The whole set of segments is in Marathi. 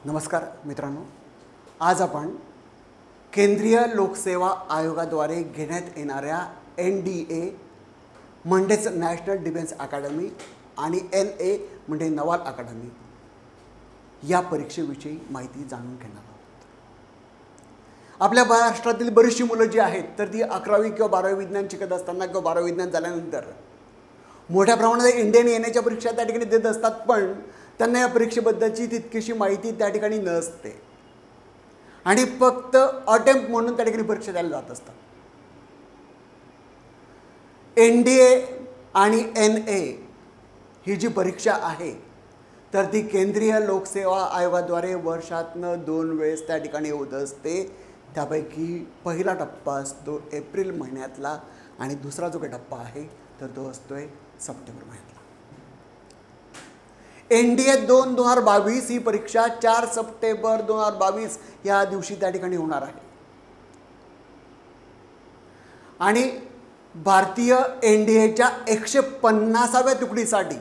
नमस्कार मित्रांनो, आज आपण केंद्रीय लोकसेवा आयोगाद्वारे घेण्यात येणाऱ्या NDA म्हणजेच नॅशनल डिफेन्स अकॅडमी आणि NA म्हणजे नवाल अकॅडमी या परीक्षेविषयी माहिती जाणून घेणार आहोत। आपल्या महाराष्ट्रातील बरीचशी मुलं जी आहेत तर ती 11वी किंवा 12वी विज्ञान शिकत असताना किंवा 12वी विज्ञान झाल्यानंतर मोठ्या प्रमाणात इंडियन येण्याच्या परीक्षा त्या ठिकाणी देत असतात, पण त्यांना या परीक्षेबद्दलची तितकीशी माहिती त्या ठिकाणी नसते आणि फक्त अटेम्प्ट म्हणून त्या ठिकाणी परीक्षा द्यायला जात असतात। NDA आणि NA ही जी परीक्षा आहे तर ती केंद्रीय लोकसेवा आयोगाद्वारे वर्षातनं 2 वेळेस त्या ठिकाणी होत असते। त्यापैकी पहिला टप्पा असतो एप्रिल महिन्यातला आणि दुसरा जो काही टप्पा आहे तर तो असतोय सप्टेंबर महिन्यातला। NDA 2022 ही परीक्षा 4 सप्टेंबर 2022 या दिवशी त्या ठिकाणी होणार आहे आणि भारतीय NDAच्या 150व्या तुकडीसाठी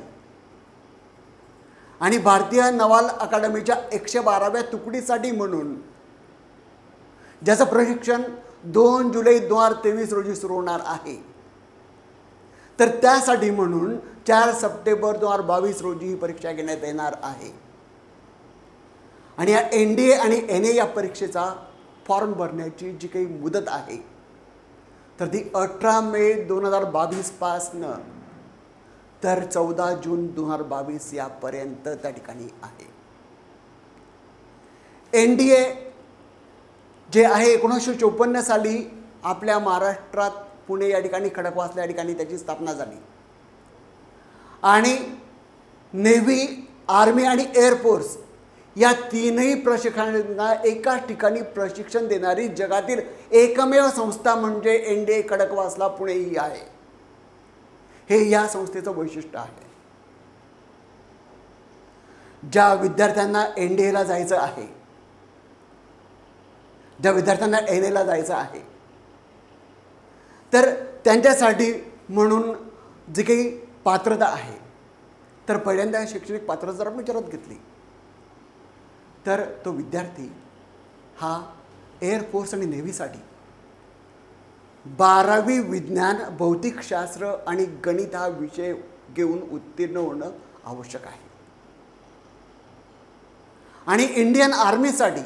आणि भारतीय नवाल अकादमीच्या 112व्या तुकडीसाठी म्हणून ज्याचं प्रशिक्षण 2 जुलै 2023 रोजी सुरू होणार आहे, तर त्यासाठी म्हणून 4 सप्टेंबर 2022 रोजी ही परीक्षा घेण्यात येणार आहे आणि या NDA आणि NA या परीक्षेचा फॉर्म भरण्याची जी काही मुदत आहे तर ती 18 मे 2022 पासनं तर 14 जून 2022 यापर्यंत त्या ठिकाणी आहे। NDA जे आहे 1954 साली आपल्या महाराष्ट्रात पुणे या ठिकाणी खडकवासला या ठिकाणी त्याची स्थापना झाली आणि नेव्ही, आर्मी आणि एअरफोर्स या तीनही प्रशिक्षकांना एकाच ठिकाणी प्रशिक्षण देणारी जगातील एकमेव संस्था म्हणजे NDA खडकवासला पुणे ही आहे। हे या संस्थेचं वैशिष्ट्य आहे। ज्या विद्यार्थ्यांना NDA ला जायचं आहे, ज्या विद्यार्थ्यांना NA ला जायचं आहे तर त्यांच्यासाठी म्हणून जी काही पात्रता आहे तर पहिल्यांदा शैक्षणिक पात्रता जर आपण विचारात घेतली तर तो विद्यार्थी हा एअरफोर्स आणि नेव्हीसाठी 12वी विज्ञान, भौतिकशास्त्र आणि गणित हा विषय घेऊन उत्तीर्ण होणं आवश्यक आहे आणि इंडियन आर्मीसाठी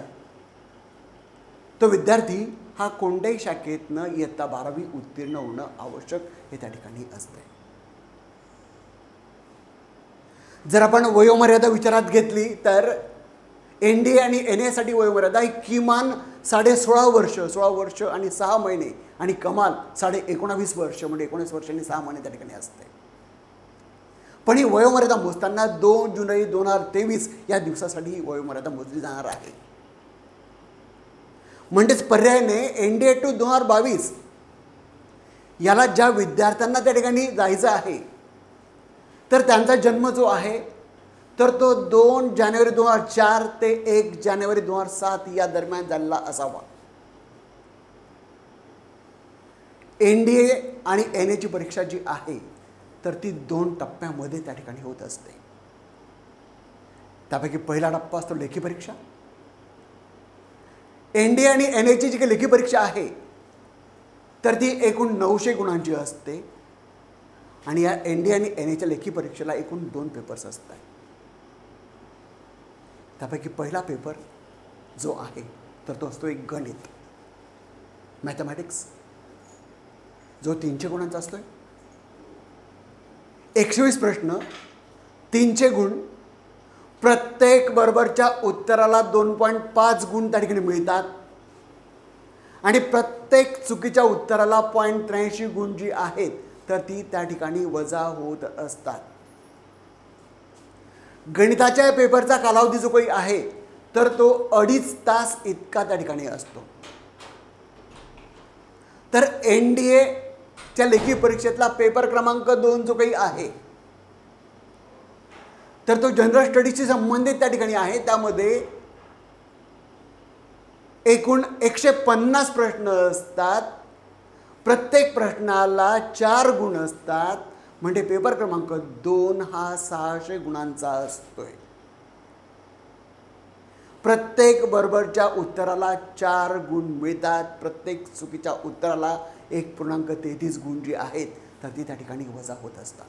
तो विद्यार्थी हा कोणत्याही शाखेतनं इयत्ता 12वी उत्तीर्ण होणं आवश्यक हे त्या ठिकाणी असते। जर आपण वयोमर्यादा विचारात घेतली तर NDA आणि NA साठी वयोमर्यादा ही किमान 16.5 वर्ष, 16 वर्ष आणि 6 महिने आणि कमाल 19.5 वर्ष म्हणजे 19 वर्ष आणि 6 महिने त्या ठिकाणी असते। पण ही वयोमर्यादा मोजताना 2 जुलै 2023 या दिवसासाठी ही वयोमर्यादा मोजली जाणार आहे। म्हणजेच पर्यायाने NDA 2022 याला ज्या विद्यार्थ्यांना त्या ठिकाणी जायचं आहे तर त्यांचा जन्म जो आहे तर तो 2 जानेवारी 2004 ते 1 जानेवारी 2007 या दरम्यान झालेला असावा। NDA आणि NA ची परीक्षा जी आहे तर ती 2 टप्प्यामध्ये त्या ठिकाणी होत असते। त्यापैकी पहिला टप्पा असतो लेखी परीक्षा। NDA आणि NA ची जी काही लेखी परीक्षा आहे तर ती एकूण 900 गुणांची असते आणि या NDA आणि NA च्या लेखी परीक्षेला एकूण 2 पेपर्स असतात। त्यापैकी पहिला पेपर जो आहे तर तो असतो एक गणित, मॅथमॅटिक्स, जो 300 गुणांचा असतोय। 120 प्रश्न, 300 गुण, प्रत्येक बरोबरच्या उत्तराला 2.5 गुण त्या ठिकाणी मिळतात आणि प्रत्येक चुकीच्या उत्तराला 0.83 गुण जी आहेत तर ती त्या ठिकाणी वजा होत असतात। गणिताच्या पेपरचा कालावधी जो काही आहे तर तो 2.5 तास इतका त्या ठिकाणी असतो। तर NDA च्या लेखी परीक्षेतला पेपर क्रमांक 2 जो काही आहे तर तो जनरल स्टडीजशी संबंधित त्या ठिकाणी आहे। त्यामध्ये एकूण 150 प्रश्न असतात, प्रत्येक प्रश्नाला 4 गुण असतात, म्हणजे पेपर क्रमांक 2 हा 600 गुणांचा असतोय। प्रत्येक बरोबरच्या उत्तराला 4 गुण मिळतात. प्रत्येक चुकीच्या उत्तराला 1.33 गुण जे आहेत तर ती त्या ठिकाणी वजा होत असतात.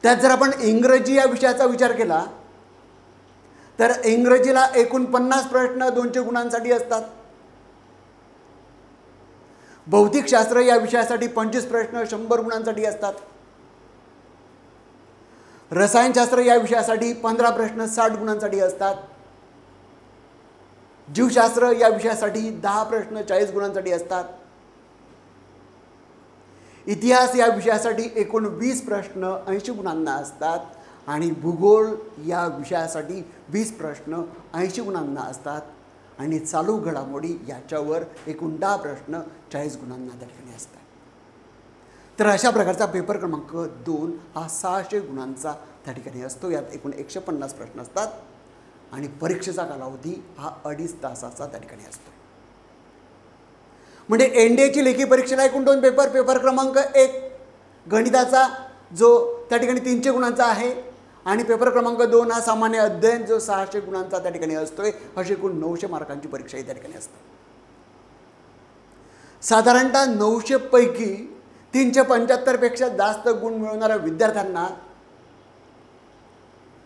त्यात जर आपण इंग्रजी या विषयाचा विचार केला तर इंग्रजीला एकूण 50 प्रश्न 200 गुणांसाठी असतात. भौतिकशास्त्र या विषयासाठी 25 प्रश्न 100 गुणांसाठी असतात. रसायनशास्त्र या विषयासाठी 15 प्रश्न 60 गुणांसाठी असतात. जीवशास्त्र या विषयासाठी 10 प्रश्न 40 गुणांसाठी असतात. इतिहास या विषयासाठी एकूण 20 प्रश्न 80 गुणांना असतात. आणि भूगोल या विषयासाठी 20 प्रश्न 80 गुणांना असतात. आणि चालू घडामोडी याच्यावर एकूण 10 प्रश्न 40 गुणांना त्या ठिकाणी असतात. तर अशा प्रकारचा पेपर क्रमांक 2 हा 600 गुणांचा त्या ठिकाणी असतो. यात एकूण 150 प्रश्न असतात आणि परीक्षेचा कालावधी हा 2.5 तासाचा त्या ठिकाणी असतो. म्हणजे एनडीएची लेखी परीक्षेला एकूण 2 पेपर. पेपर क्रमांक 1 गणिताचा जो त्या ठिकाणी 300 गुणांचा आहे आणि पेपर क्रमांक 2 हा सामान्य अध्ययन जो 600 गुणांचा त्या ठिकाणी असतोय. अशी एकूण 900 मार्कांची परीक्षा त्या ठिकाणी असते. साधारणतः 900 पैकी 375 पेक्षा जास्त गुण मिळवणाऱ्या विद्यार्थ्यांना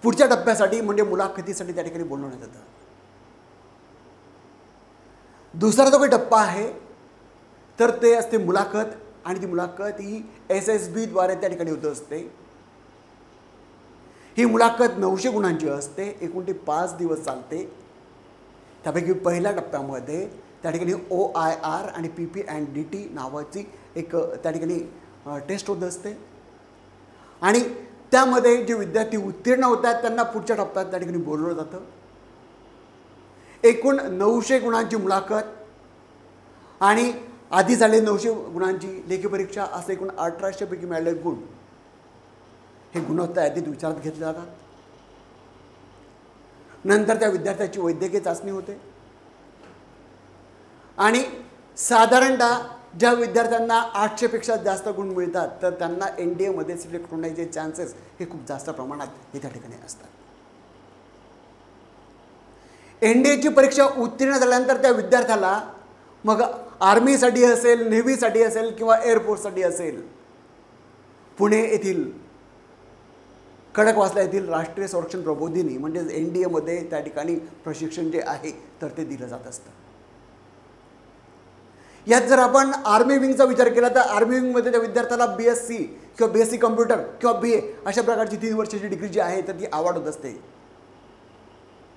पुढच्या टप्प्यासाठी म्हणजे मुलाखतीसाठी त्या ठिकाणी बोलवण्यात येतं. दुसरा जो काही टप्पा आहे तर ते असते मुलाखत. आणि ती मुलाखत ही SSB द्वारे त्या ठिकाणी होत असते. ही मुलाखत 900 गुणांची असते. एकूण ती 5 दिवस चालते. त्यापैकी पहिल्या टप्प्यामध्ये त्या ठिकाणी OIR आणि PP&DT नावाची एक त्या ठिकाणी टेस्ट होत असते. आणि त्यामध्ये जे विद्यार्थी उत्तीर्ण होतात त्यांना पुढच्या टप्प्यात त्या ठिकाणी बोलवलं जातं. एकूण 900 गुणांची मुलाखत आणि आधी झाले 900 गुणांची लेखी परीक्षा असं एकूण 1800 पैकी मिळालेले गुण हे गुणवत्ता यादीत विचारात घेतले जातात. नंतर त्या विद्यार्थ्याची वैद्यकीय चाचणी होते. आणि साधारणतः ज्या विद्यार्थ्यांना 800 पेक्षा जास्त गुण मिळतात तर त्यांना NDAमध्ये सिलेक्ट होण्याचे चान्सेस हे खूप जास्त प्रमाणात हे त्या ठिकाणी असतात. NDAची परीक्षा उत्तीर्ण झाल्यानंतर त्या विद्यार्थ्याला मग आर्मीसाठी असेल, नेव्हीसाठी असेल किंवा एअरफोर्ससाठी असेल, पुणे येथील खडकवासला येथील राष्ट्रीय संरक्षण प्रबोधिनी म्हणजेच NDAमध्ये त्या ठिकाणी प्रशिक्षण जे आहे तर ते दिलं जात असतं. यात जर आपण आर्मी विंगचा विचार केला तर आर्मी विंगमध्ये त्या विद्यार्थ्याला BSc किंवा BSc कम्प्युटर किंवा BA अशा प्रकारची 3 वर्षाची डिग्री जी आहे तर ती आवड होत असते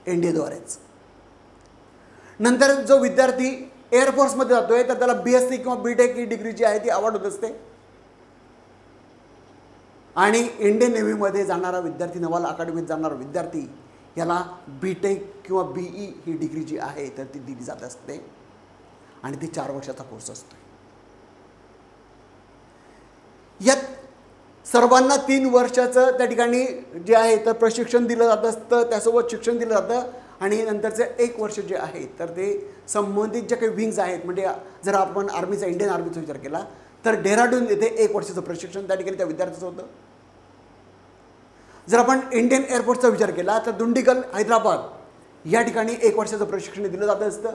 NDAद्वारेच. नंतर जो विद्यार्थी एअरफोर्समध्ये जातोय तर त्याला BSc किंवा BTech ही डिग्री जी आहे ती आवड होत असते. आणि इंडियन नेव्हीमध्ये जाणारा विद्यार्थी, नवाल अकादमीत जाणारा विद्यार्थी याला BTech किंवा BE ही डिग्री जी आहे तर ती दिली जात असते. आणि ती 4 वर्षाचा कोर्स असतो. यात सर्वांना 3 वर्षाचं त्या ठिकाणी जे आहे तर प्रशिक्षण दिलं जात असतं. त्यासोबत शिक्षण दिलं जातं. आणि नंतरचे 1 वर्ष जे आहे तर ते संबंधित जे काही विंग्स आहेत म्हणजे जर आपण आर्मीचा इंडियन आर्मीचा विचार केला तर डेहराडून येथे 1 वर्षाचं प्रशिक्षण त्या ठिकाणी त्या विद्यार्थ्याचं होतं. जर आपण इंडियन एअरफोर्सचा विचार केला तर दुंडिगल हैदराबाद या ठिकाणी 1 वर्षाचं प्रशिक्षण दिलं जात असतं.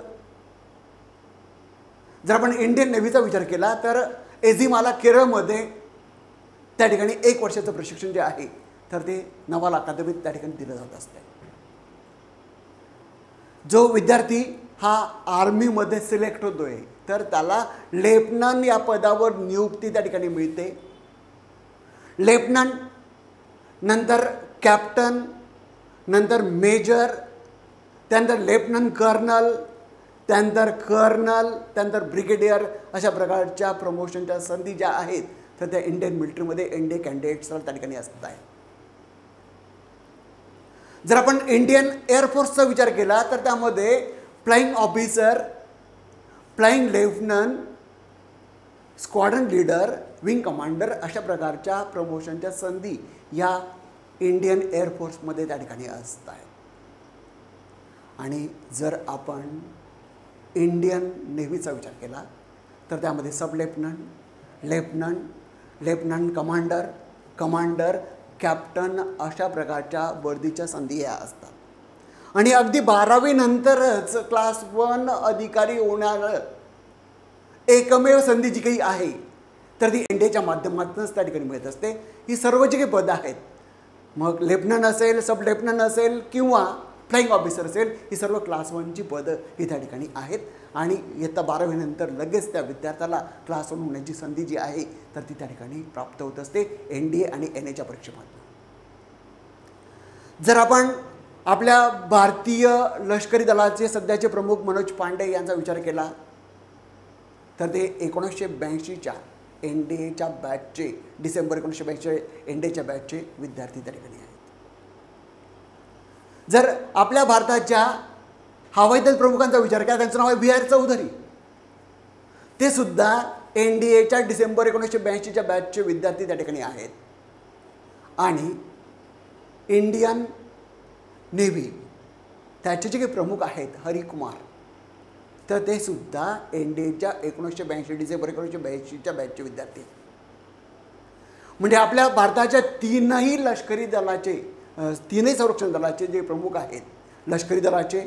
जर आपण इंडियन नेव्हीचा विचार केला तर एझिमाला केरळमध्ये त्या ठिकाणी 1 वर्षाचं प्रशिक्षण जे आहे तर ते नवाल अकादमीत त्या ठिकाणी दिलं जात असते. जो विद्यार्थी हा आर्मीमध्ये सिलेक्ट होतोय तर त्याला लेफ्टनंट या पदावर नियुक्ती त्या ठिकाणी मिळते. लेफ्टनंट नंतर कॅप्टन नंतर मेजर त्यानंतर लेफ्टनंट कर्नल त्यानंतर कर्नल त्यानंतर ब्रिगेडियर अशा प्रकारच्या प्रमोशनच्या संधी ज्या आहेत तर त्या इंडियन मिलिटरीमध्ये NDA कॅन्डिडेट्सला त्या ठिकाणी असत आहे. जर आपण इंडियन एअरफोर्सचा विचार केला तर त्यामध्ये flying officer, flying lieutenant, squadron leader, wing commander अशा प्रकारच्या प्रमोशनच्या संधी या इंडियन एअरफोर्समध्ये त्या ठिकाणी असत आहेत. आणि जर आपण इंडियन नेव्हीचा विचार केला तर त्यामध्ये sub lieutenant, lieutenant, lieutenant commander, commander, captain अशा प्रकारच्या वर्दीच्या संधी या असतात. आणि अगदी 12वी नंतरच क्लास 1 अधिकारी होणार एकमेव संधी जी काही आहे तर ती एनडीएच्या माध्यमातूनच त्या ठिकाणी मिळत असते. ही सर्व जी काही पदं आहेत, मग लेफ्टनंट असेल, सब लेफ्टनंट असेल किंवा फ्लाईंग ऑफिसर असेल, ही सर्व क्लास 1ची पदं ही त्या ठिकाणी आहेत. आणि इयत्ता 12वी नंतर लगेच त्या विद्यार्थ्याला क्लास 1 होण्याची संधी जी आहे तर ती त्या ठिकाणी प्राप्त होत असते एनडीए आणि एनएच्या परीक्षेमधून. जर आपण आपल्या भारतीय लष्करी दलाचे सध्याचे प्रमुख मनोज पांडे यांचा विचार केला तर ते 1982च्या एनडीएच्या बॅचचे, डिसेंबर 1982 एनडीएच्या बॅचचे विद्यार्थी त्या ठिकाणी आहेत. जर आपल्या भारताच्या हवाई दल प्रमुखांचा विचार केला, त्यांचं नाव आहे व्ही आर चौधरी. ते सुद्धा एनडीएच्या डिसेंबर 1982च्या बॅचचे विद्यार्थी त्या ठिकाणी आहेत. आणि इंडियन नेव्ही त्याचे जे काही प्रमुख आहेत हरिकुमार, तर ते सुद्धा एनडीएच्या 1982 डिसेंबर 1982च्या बॅचचे विद्यार्थी. म्हणजे आपल्या भारताच्या तीनही लष्करी दलाचे, तीनही संरक्षण दलाचे जे प्रमुख आहेत, लष्करी दलाचे,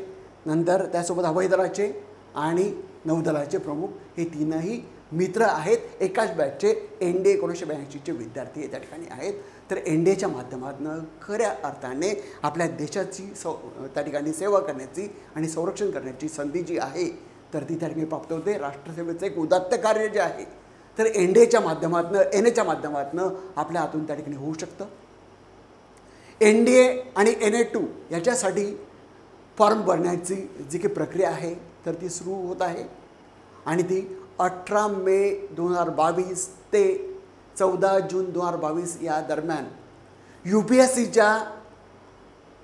नंतर त्यासोबत हवाई दलाचे आणि नौदलाचे प्रमुख, हे तीनही मित्र आहेत. एकाच बॅचचे एनडीए 1982चे विद्यार्थी त्या ठिकाणी आहेत. तर एनडीएच्या माध्यमातून खऱ्या अर्थाने आपल्या देशाची त्या ठिकाणी सेवा करण्याची आणि संरक्षण करण्याची संधी जी आहे तर ती त्या ठिकाणी प्राप्त होते. राष्ट्रसेवेचं एक उदात्त कार्य जे आहे तर एनडीएच्या माध्यमातून, एनएच्या माध्यमातून आपल्या हातून त्या ठिकाणी होऊ शकतं. एनडीए आणि NA2 याच्यासाठी फॉर्म भरण्याची जी काही प्रक्रिया आहे तर ती सुरू होत आहे. आणि ती 18 मे 2022 ते 14 जून 2022 या दरम्यान UPSCच्या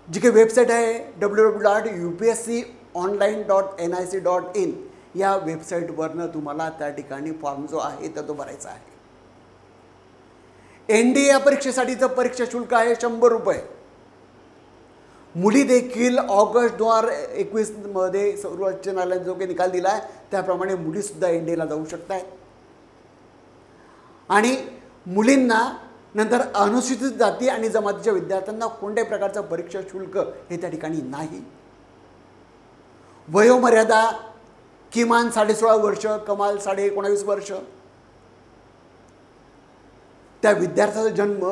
जी काही वेबसाईट आहे www.upsconline.nic.in या वेबसाईटवरनं तुम्हाला त्या ठिकाणी फॉर्म जो आहे तर तो भरायचा आहे. एनडीए या परीक्षेसाठीचं परीक्षा शुल्क आहे 100 रुपये. मुली देखील ऑगस्ट 2021 मध्ये सर्वोच्च न्यायालयाने जो काही निकाल दिला आहे त्याप्रमाणे मुलीसुद्धा एनडीएला जाऊ शकत आहेत. आणि मुलींना नंतर अनुसूचित जाती आणि जमातीच्या विद्यार्थ्यांना कोणत्याही प्रकारचं परीक्षा शुल्क हे त्या ठिकाणी नाही. वयोमर्यादा किमान 16.5 वर्ष, कमाल 19.5 वर्ष. त्या विद्यार्थ्याचा जन्म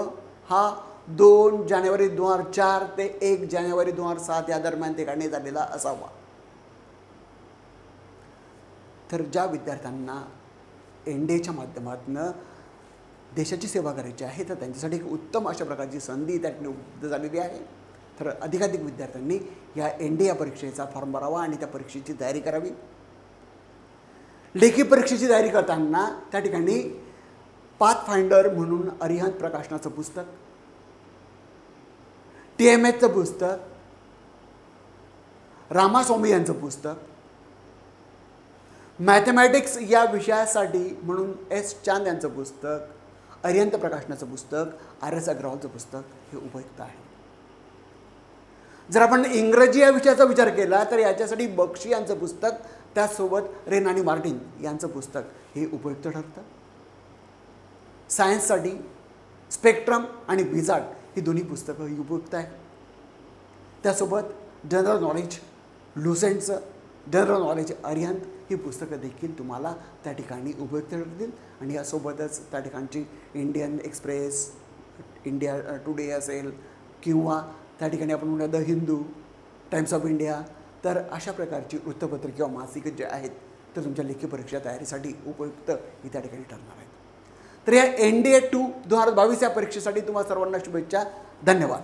हा 2 जानेवारी 2004 ते 1 जानेवारी 2007 या दरम्यान ते काढण्यात आलेला असावा. तर ज्या विद्यार्थ्यांना एनडीएच्या माध्यमातून देशाची सेवा करायची आहे तर त्यांच्यासाठी एक उत्तम अशा प्रकारची संधी त्या ठिकाणी उपलब्ध झालेली आहे. तर अधिकाधिक विद्यार्थ्यांनी या एनडीए परीक्षेचा फॉर्म भरावा आणि त्या परीक्षेची तयारी करावी. लेखी परीक्षेची तयारी करताना त्या ठिकाणी पाथफाइंडर म्हणून अरिहंत प्रकाशनाचं पुस्तक, TMHचं पुस्तक, रामास्वामी यांचं पुस्तक, मॅथमॅटिक्स या विषयासाठी म्हणून S चांद यांचं पुस्तक, अरिहंत प्रकाशनाचं पुस्तक, RS अग्रवालचं पुस्तक हे उपयुक्त आहे. जर आपण इंग्रजी या विषयाचा विचार केला तर याच्यासाठी बक्षी यांचं पुस्तक, त्याचसोबत रेन आणि मार्टिन यांचं पुस्तक हे उपयुक्त ठरतं. सायन्ससाठी स्पेक्ट्रम आणि विझार्ड ही दोन्ही पुस्तकं ही उपयुक्त आहेत. त्यासोबत जनरल नॉलेज लुसेंटचं, जनरल नॉलेज अरिहंत ही पुस्तकं देखील तुम्हाला त्या ठिकाणी उपयुक्त ठरतील. आणि यासोबतच त्या ठिकाणची इंडियन एक्सप्रेस, इंडिया टुडे असेल किंवा त्या ठिकाणी आपण म्हणूया the Hindu, times of India, तर अशा प्रकारची वृत्तपत्र किंवा मासिक जे आहेत तर तुमच्या लेखी परीक्षा तयारीसाठी उपयुक्त ही त्या ठिकाणी ठरणार आहेत. तर या NDA 2 2022 या परीक्षेसाठी तुम्हाला सर्वांना शुभेच्छा. धन्यवाद.